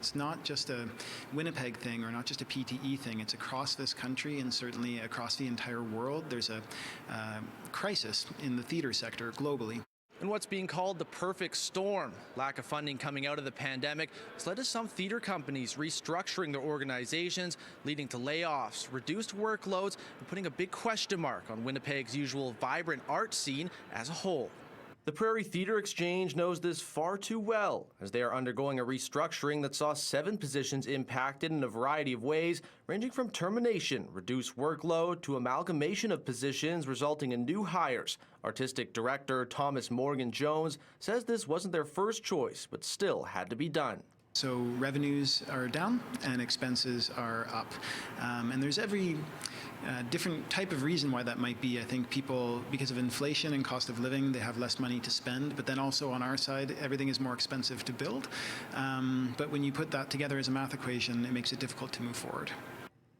It's not just a Winnipeg thing or not just a PTE thing. It's across this country and certainly across the entire world. There's a crisis in the theatre sector globally. And what's being called the perfect storm, lack of funding coming out of the pandemic, has led to some theatre companies restructuring their organizations, leading to layoffs, reduced workloads, and putting a big question mark on Winnipeg's usual vibrant art scene as a whole. The Prairie Theatre Exchange knows this far too well, as they are undergoing a restructuring that saw 7 positions impacted in a variety of ways, ranging from termination, reduced workload, to amalgamation of positions resulting in new hires. Artistic director Thomas Morgan Jones says this wasn't their first choice, but still had to be done. So revenues are down and expenses are up. And there's every different type of reason why that might be. I think people, because of inflation and cost of living, they have less money to spend. But then also on our side, everything is more expensive to build. But when you put that together as a math equation, it makes it difficult to move forward.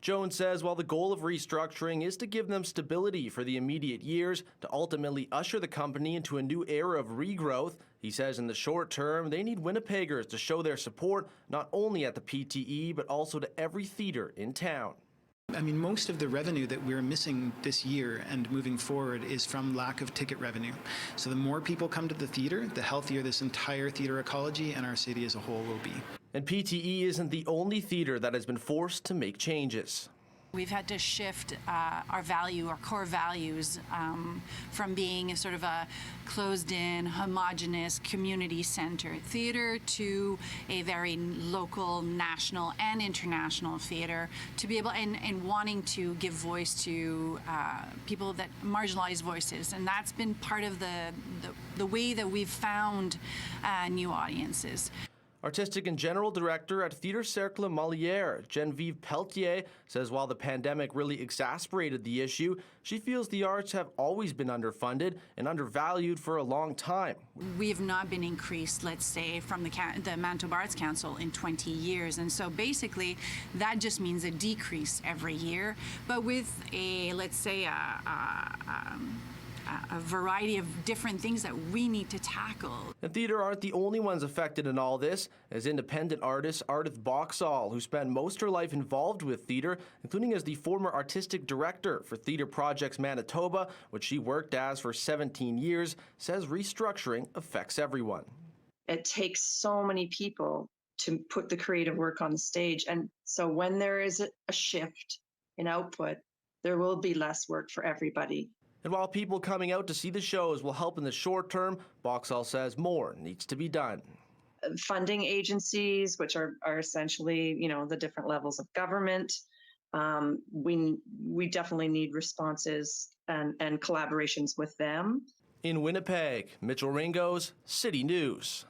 Jones says while the goal of restructuring is to give them stability for the immediate years, to ultimately usher the company into a new era of regrowth, he says in the short term, they need Winnipeggers to show their support not only at the PTE, but also to every theatre in town. I mean, most of the revenue that we're missing this year and moving forward is from lack of ticket revenue. So the more people come to the theatre, the healthier this entire theatre ecology and our city as a whole will be. And PTE isn't the only theatre that has been forced to make changes. We've had to shift our core values, from being sort of a closed-in, homogenous, community-centered theater to a very local, national, and international theater, to be able and wanting to give voice to people that marginalized voices, and that's been part of the way that we've found new audiences. Artistic and General Director at Theatre Cercle Molière, Genevieve Pelletier, says while the pandemic really exacerbated the issue, she feels the arts have always been underfunded and undervalued for a long time. We have not been increased, let's say, from the Manitoba Arts Council in 20 years. And so basically, that just means a decrease every year. But with a, let's say, a variety of different things that we need to tackle. And theatre aren't the only ones affected in all this, as independent artist Ardith Boxall, who spent most of her life involved with theatre, including as the former artistic director for Theatre Projects Manitoba, which she worked as for 17 years, says restructuring affects everyone. It takes so many people to put the creative work on the stage, and so when there is a shift in output, there will be less work for everybody. And while people coming out to see the shows will help in the short term, Boxall says more needs to be done. Funding agencies, which are essentially, the different levels of government, we definitely need responses and collaborations with them. In Winnipeg, Mitchell Ringos, City News.